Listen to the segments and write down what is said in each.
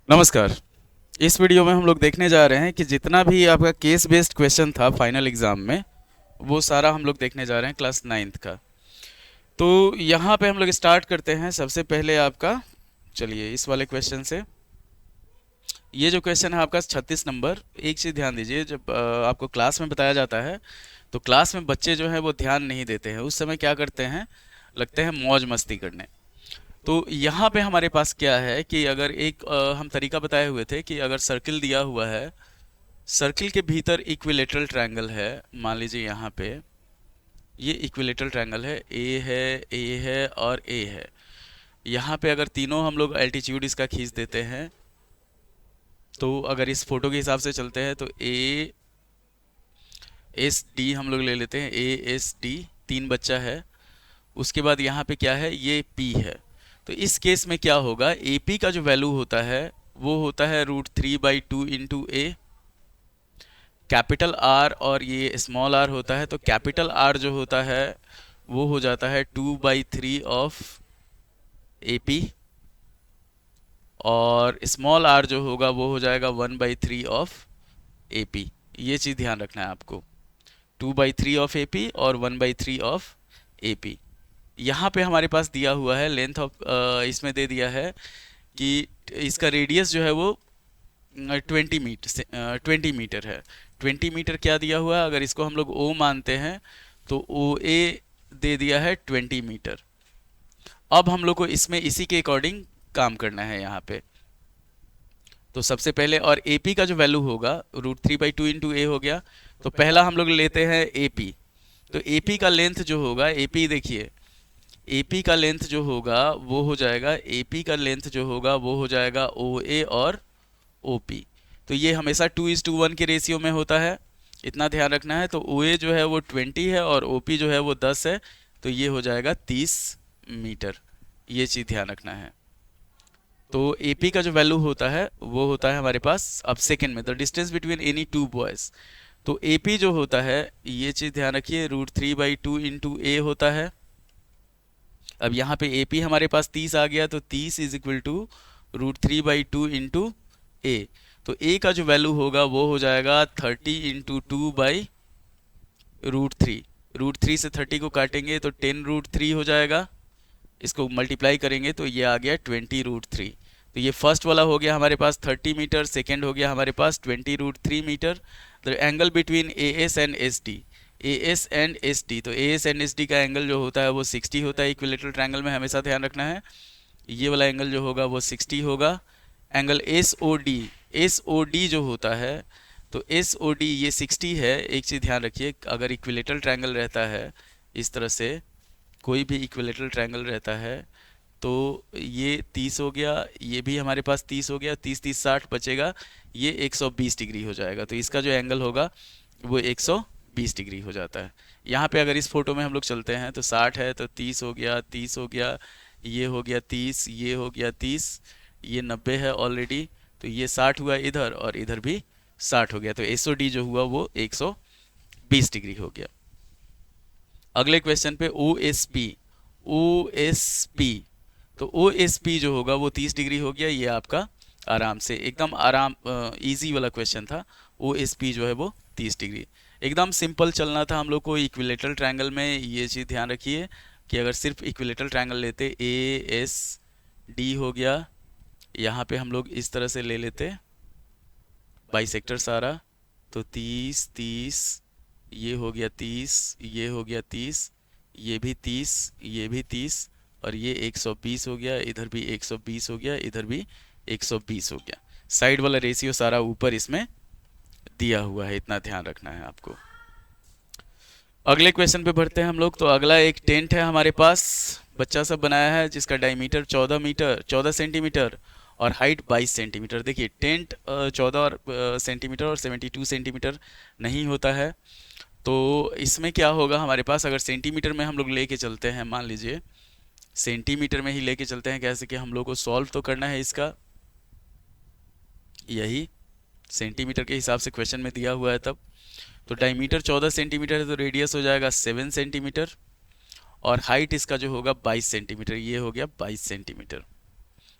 नमस्कार। इस वीडियो में हम लोग देखने जा रहे हैं कि जितना भी आपका केस बेस्ड क्वेश्चन था फाइनल एग्ज़ाम में, वो सारा हम लोग देखने जा रहे हैं क्लास नाइन्थ का। तो यहाँ पे हम लोग स्टार्ट करते हैं सबसे पहले आपका, चलिए इस वाले क्वेश्चन से। ये जो क्वेश्चन है आपका 36 नंबर। एक चीज़ ध्यान दीजिए, जब आपको क्लास में बताया जाता है तो क्लास में बच्चे जो है वो ध्यान नहीं देते हैं। उस समय क्या करते हैं, लगते हैं मौज मस्ती करने। तो यहाँ पे हमारे पास क्या है कि अगर एक हम तरीका बताए हुए थे कि अगर सर्किल दिया हुआ है, सर्किल के भीतर इक्विलेटरल ट्रायंगल है। मान लीजिए यहाँ पे ये इक्विलेटरल ट्रायंगल है, ए है और ए है। यहाँ पे अगर तीनों हम लोग एल्टीट्यूड इसका खींच देते हैं, तो अगर इस फोटो के हिसाब से चलते हैं तो ए एस डी हम लोग ले लेते हैं, ए एस डी तीन बच्चा है। उसके बाद यहाँ पे क्या है, ये P है। तो इस केस में क्या होगा, AP का जो वैल्यू होता है वो होता है √3/2 इंटू ए। कैपिटल R और ये स्मॉल r होता है, तो कैपिटल R जो होता है वो हो जाता है 2/3 ऑफ AP, और स्मॉल r जो होगा वो हो जाएगा 1/3 ऑफ AP। ये चीज़ ध्यान रखना है आपको, 2/3 ऑफ AP और 1/3 ऑफ AP। यहाँ पे हमारे पास दिया हुआ है लेंथ ऑफ, इसमें दे दिया है कि इसका रेडियस जो है वो 20 मीटर है। 20 मीटर क्या दिया हुआ है, अगर इसको हम लोग O मानते हैं तो OA दे दिया है 20 मीटर। अब हम लोग को इसमें इसी के अकॉर्डिंग काम करना है यहाँ पे। तो सबसे पहले, और AP का जो वैल्यू होगा √3/2 इंटू ए हो गया। तो पहला हम लोग लेते हैं AP। तो AP का लेंथ जो होगा, AP देखिए, AP का लेंथ जो होगा वो हो जाएगा, AP का लेंथ जो होगा वो हो जाएगा OA और OP। तो ये हमेशा 2:1 के रेशियो में होता है, इतना ध्यान रखना है। तो OA जो है वो 20 है और OP जो है वो 10 है, तो ये हो जाएगा 30 मीटर। ये चीज़ ध्यान रखना है। तो AP का जो वैल्यू होता है वो होता है हमारे पास, अब सेकेंड में, the distance between any two boys. तो AP जो होता है, ये चीज़ ध्यान रखिए, √3/2 इंटू ए होता है। अब यहाँ पे AP हमारे पास 30 आ गया, तो 30 इज इक्वल टू √3/2 इंटू ए। तो A का जो वैल्यू होगा वो हो जाएगा 30 इंटू 2/√3। √3 से 30 को काटेंगे तो 10√3 हो जाएगा। इसको मल्टीप्लाई करेंगे तो ये आ गया 20√3। तो ये फर्स्ट वाला हो गया हमारे पास 30 मीटर, सेकेंड हो गया हमारे पास 20√3 meter. The angle between AS and SD, AS and SD, तो AS एंड SD का एंगल जो होता है वो 60 होता है। इक्विलेटरल ट्रायंगल में हमेशा ध्यान रखना है, ये वाला एंगल जो होगा वो 60 होगा। एंगल SOD जो होता है, तो SOD ये 60 है। एक चीज़ ध्यान रखिए, अगर इक्विलेटरल ट्रायंगल रहता है इस तरह से, कोई भी इक्विलेटरल ट्रायंगल रहता है, तो ये 30 हो गया, ये भी हमारे पास 30 हो गया, 30 30 60 बचेगा, ये 120 डिग्री हो जाएगा। तो इसका जो एंगल होगा वो 120 डिग्री हो जाता है। यहाँ पे अगर इस फोटो में हम लोग चलते हैं तो 60 है, तो 30 हो गया, 30 हो गया, ये हो गया 30, ये हो गया 30, ये 90 है ऑलरेडी, तो ये 60 हुआ इधर और इधर भी 60 हो गया। तो SOD जो हुआ वो 120 डिग्री हो गया। अगले क्वेश्चन पे OSP, तो OSP जो होगा वो 30 डिग्री हो गया। ये आपका आराम से, एकदम आराम, इजी वाला क्वेश्चन था। OSP जो है वो 30 डिग्री, एकदम सिंपल चलना था हम लोग को इक्विलेटरल ट्रायंगल में। ये चीज़ ध्यान रखिए कि अगर सिर्फ इक्विलेटरल ट्रायंगल लेते, ASD हो गया, यहाँ पे हम लोग इस तरह से ले लेते बाइसेक्टर सारा, तो 30 30, ये हो गया 30, ये हो गया 30, ये भी 30, ये भी 30, और ये 120 हो गया, इधर भी 120 हो गया, इधर भी 120 हो गया। साइड वाला रेशियो सारा ऊपर इसमें दिया हुआ है, इतना ध्यान रखना है आपको। अगले क्वेश्चन पे बढ़ते हैं हम लोग। तो अगला एक टेंट है हमारे पास, बच्चा सब बनाया है, जिसका डायमीटर 14 सेंटीमीटर और हाइट 22 सेंटीमीटर। देखिए टेंट 14 सेंटीमीटर और 72 सेंटीमीटर नहीं होता है। तो इसमें क्या होगा हमारे पास, अगर सेंटीमीटर में हम लोग लेके चलते हैं, मान लीजिए सेंटीमीटर में ही लेके चलते हैं, कैसे कि हम लोग को सॉल्व तो करना है इसका, यही सेंटीमीटर के हिसाब से क्वेश्चन में दिया हुआ है तब। तो डायमीटर 14 सेंटीमीटर है, तो रेडियस हो जाएगा 7 सेंटीमीटर, और हाइट इसका जो होगा 22 सेंटीमीटर, ये हो गया 22 सेंटीमीटर।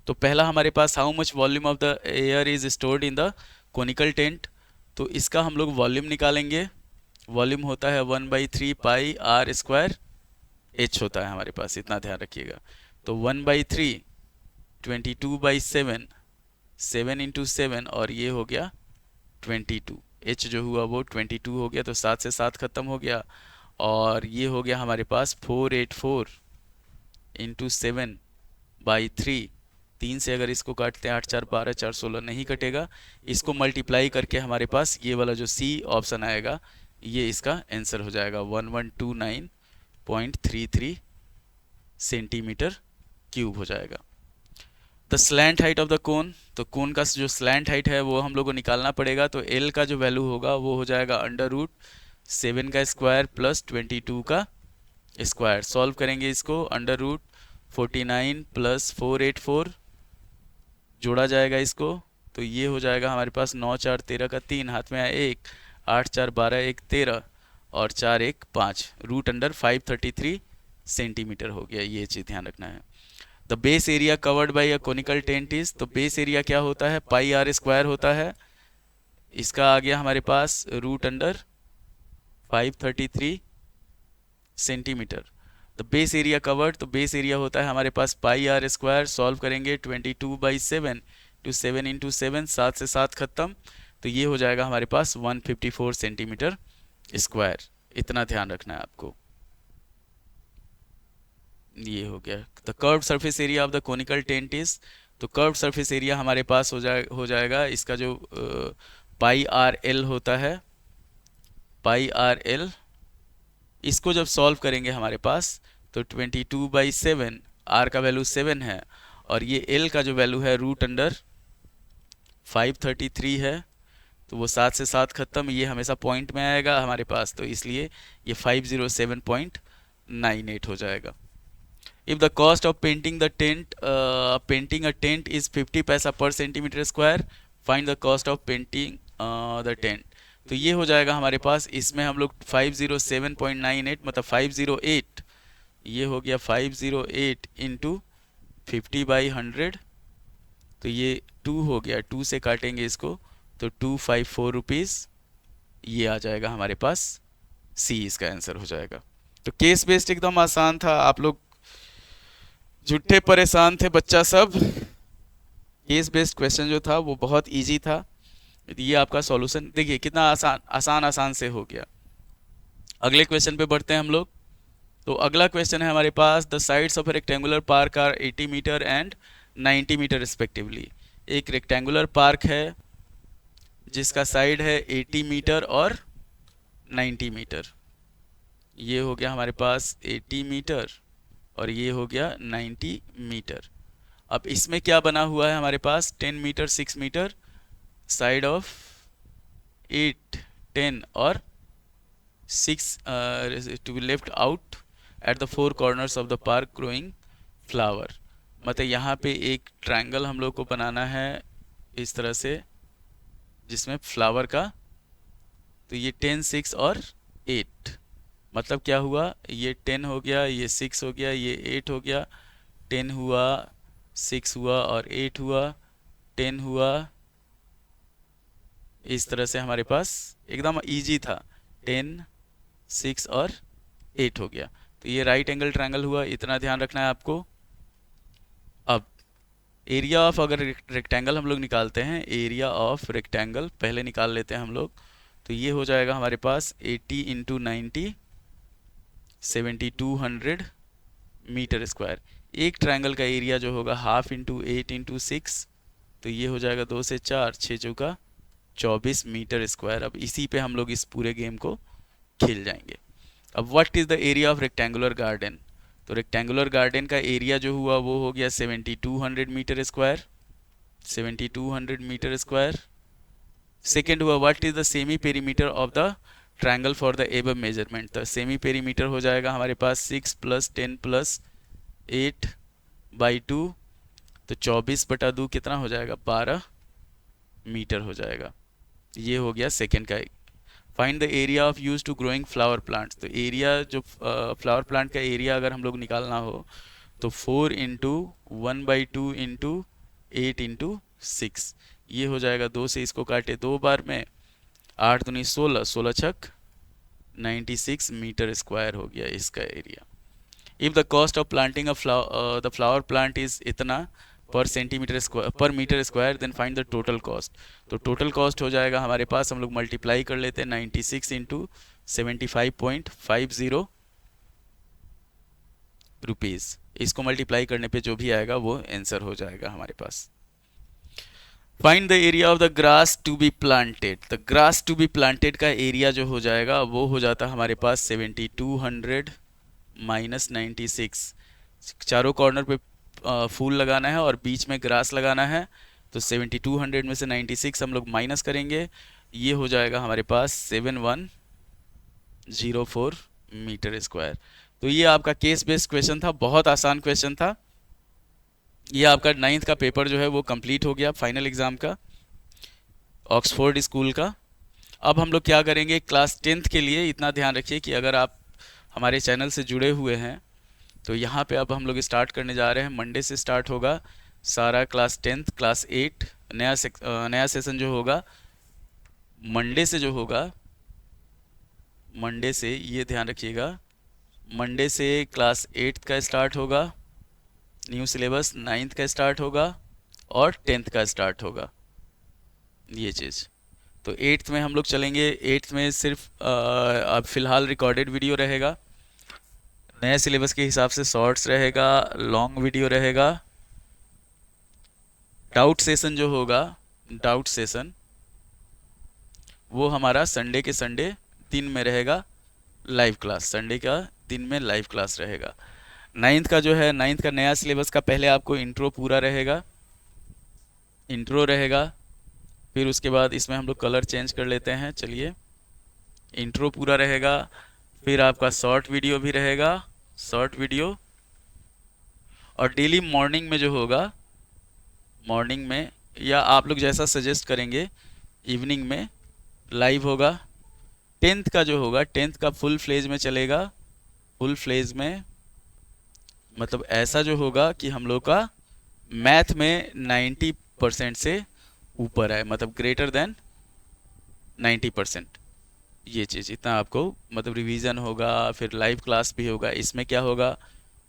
तो पहला हमारे पास how much volume of the air is stored in the conical tent, तो इसका हम लोग वॉल्यूम निकालेंगे। वॉल्यूम होता है 1/3 πr² h होता है हमारे पास, इतना ध्यान रखिएगा। तो 1/3 22/7, 7 × 7 और ये हो गया 22, h जो हुआ वो 22 हो गया, तो 7 से 7 खत्म हो गया। और ये हो गया हमारे पास 484 × 7/3, 3 से अगर इसको काटते हैं 8 4 12 4 16 नहीं कटेगा, इसको मल्टीप्लाई करके हमारे पास ये वाला जो सी ऑप्शन आएगा ये इसका आंसर हो जाएगा 1129.33 सेंटीमीटर क्यूब हो जाएगा। The slant height of the cone, तो कोन का जो स्लैंट हाइट है वो हम लोग को निकालना पड़ेगा। तो एल का जो वैल्यू होगा वो हो जाएगा √7 का स्क्वायर प्लस 22 का स्क्वायर। सॉल्व करेंगे इसको, √49 प्लस 484 जोड़ा जाएगा इसको, तो ये हो जाएगा हमारे पास 9 4 13 का 3, हाथ में आया 1, 8 4 12 1 13 और 4 1 5, √533 सेंटीमीटर हो गया। ये चीज़ ध्यान रखना है। The base area covered by a conical tent is, तो बेस एरिया क्या होता है, πr² होता है। इसका आ गया हमारे पास √533 centimetre. The base area covered, तो बेस एरिया होता है हमारे पास πr²। सॉल्व करेंगे 22/7 to 7 × 7, 7 से 7 खत्म, तो ये हो जाएगा हमारे पास 154 सेंटीमीटर स्क्वायर। इतना ध्यान रखना है आपको। ये हो गया। The curved surface area of the conical tent is, तो कर्व्ड सरफेस एरिया हमारे पास हो जाएगा इसका जो πrl होता है, πrl, इसको जब सॉल्व करेंगे हमारे पास तो 22/7, r का वैल्यू 7 है और ये l का जो वैल्यू है √533 है, तो वो 7 से 7 खत्म, ये हमेशा पॉइंट में आएगा हमारे पास, तो इसलिए ये 507.98 हो जाएगा। If the cost of painting a tent is 50 पैसा पर centimeter square, find the cost of painting the tent, तो ये हो जाएगा हमारे पास, इसमें हम लोग 507.98 मतलब 508, ये हो गया 508 × 50/100, तो ये 2 हो गया, 2 से काटेंगे इसको तो 254 रुपीज़, ये आ जाएगा हमारे पास, सी इसका आंसर हो जाएगा। तो केस बेस्ड एकदम आसान था, आप लोग झूठे परेशान थे बच्चा सब। केस बेस्ड क्वेश्चन जो था वो बहुत इजी था। ये आपका सॉल्यूशन देखिए कितना आसान से हो गया। अगले क्वेश्चन पे बढ़ते हैं हम लोग। तो अगला क्वेश्चन है हमारे पास, the sides of a rectangular park are 80 metre and 90 metre respectively. एक रेक्टेंगुलर पार्क है जिसका साइड है 80 मीटर और 90 मीटर। ये हो गया हमारे पास 80 मीटर और ये हो गया 90 मीटर। अब इसमें क्या बना हुआ है हमारे पास, 10 मीटर 6 मीटर, साइड ऑफ 8 10 और 6 to be left out at the 4 corners of the park growing flower. मतलब यहाँ पे एक ट्रायंगल हम लोग को बनाना है इस तरह से जिसमें फ्लावर का, तो ये 10 6 और 8, मतलब क्या हुआ, ये 10 हो गया, ये 6 हो गया, ये 8 हो गया, 10 हुआ, 6 हुआ और 8 हुआ, 10 हुआ। इस तरह से हमारे पास एकदम इजी था, 10 6 और 8 हो गया, तो ये राइट एंगल ट्रायंगल हुआ, इतना ध्यान रखना है आपको। अब एरिया ऑफ, अगर रेक्टेंगल हम लोग निकालते हैं, एरिया ऑफ रेक्टेंगल पहले निकाल लेते हैं हम लोग, तो ये हो जाएगा हमारे पास 80 × 90 7200 मीटर स्क्वायर। एक ट्रायंगल का एरिया जो होगा हाफ × 8 × 6, तो ये हो जाएगा 2 से 4 6 चौका 24 मीटर स्क्वायर। अब इसी पे हम लोग इस पूरे गेम को खेल जाएंगे। अब what is the area of rectangular garden, तो रेक्टेंगुलर गार्डन का एरिया जो हुआ वो हो गया 7200 metre square, 7200 metre square. Second हुआ what is the semi perimeter of the triangle for the above measurement, तो सेमी पेरीमीटर हो जाएगा हमारे पास 6 + 10 + 8/2, तो 24/2 कितना हो जाएगा, 12 मीटर हो जाएगा। ये हो गया सेकेंड का। Find the area of use to growing flower plants, तो एरिया जो फ्लावर प्लांट का एरिया अगर हम लोग निकालना हो तो 4 × 1/2 × 8 इंटू 6, ये हो जाएगा 2 से इसको काटे 2 बार में, 8 दूनी 16, 16 छक 96 मीटर स्क्वायर हो गया इसका एरिया। If the cost of planting the flower plant is इतना पर सेंटीमीटर स्क्वायर पर meter square, then find the total cost. तो टोटल कॉस्ट हो जाएगा हमारे पास, हम लोग मल्टीप्लाई कर लेते हैं 96 इंटू 75.50 रुपीज़। इसको मल्टीप्लाई करने पे जो भी आएगा वो आंसर हो जाएगा हमारे पास। Find the area of the grass to be planted. The grass to be planted का एरिया जो हो जाएगा वो हो जाता है हमारे पास 7200 माइनस 96। चारों कॉर्नर पे फूल लगाना है और बीच में ग्रास लगाना है, तो 7200 में से 96 हम लोग माइनस करेंगे, ये हो जाएगा हमारे पास 7104 मीटर स्क्वायर। तो ये आपका केस बेस्ड क्वेश्चन था, बहुत आसान क्वेश्चन था। ये आपका 9th का पेपर जो है वो कंप्लीट हो गया, फाइनल एग्ज़ाम का, ऑक्सफोर्ड स्कूल का। अब हम लोग क्या करेंगे, क्लास 10th के लिए इतना ध्यान रखिए कि अगर आप हमारे चैनल से जुड़े हुए हैं तो यहाँ पे अब हम लोग स्टार्ट करने जा रहे हैं, मंडे से स्टार्ट होगा सारा क्लास 10th क्लास 8 नया सेशन जो होगा मंडे से जो होगा, मंडे से ये ध्यान रखिएगा, मंडे से क्लास 8th का स्टार्ट होगा, न्यू सिलेबस 9th का स्टार्ट होगा और 10th का स्टार्ट होगा, ये चीज़। तो 8th में हम लोग चलेंगे, 8th में सिर्फ अब फिलहाल रिकॉर्डेड वीडियो रहेगा, नए सिलेबस के हिसाब से शॉर्ट्स रहेगा, लॉन्ग वीडियो रहेगा। डाउट सेशन जो होगा, डाउट सेशन वो हमारा संडे के संडे दिन में रहेगा, लाइव क्लास, संडे का दिन में लाइव क्लास रहेगा। 9th का जो है, 9th का नया सिलेबस का पहले आपको इंट्रो पूरा रहेगा, इंट्रो रहेगा, फिर उसके बाद इसमें हम लोग कलर चेंज कर लेते हैं, चलिए, इंट्रो पूरा रहेगा, फिर आपका शॉर्ट वीडियो भी रहेगा, शॉर्ट वीडियो, और डेली मॉर्निंग में जो होगा, मॉर्निंग में या आप लोग जैसा सजेस्ट करेंगे इवनिंग में लाइव होगा। 10th का जो होगा, 10th का फुल फ्लेज में चलेगा, फुल फ्लेज में मतलब ऐसा जो होगा कि हम लोग का मैथ में 90% से ऊपर है, मतलब ग्रेटर देन 90%, ये चीज़ इतना आपको मतलब रिवीजन होगा, फिर लाइव क्लास भी होगा। इसमें क्या होगा,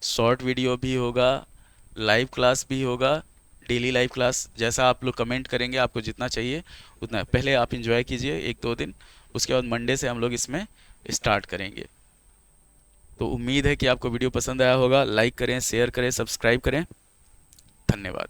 शॉर्ट वीडियो भी होगा, लाइव क्लास भी होगा, डेली लाइव क्लास, जैसा आप लोग कमेंट करेंगे आपको जितना चाहिए उतना, पहले आप इंजॉय कीजिए 1-2 दिन, उसके बाद मंडे से हम लोग इसमें स्टार्ट करेंगे। तो उम्मीद है कि आपको वीडियो पसंद आया होगा, लाइक करें, शेयर करें, सब्सक्राइब करें, धन्यवाद।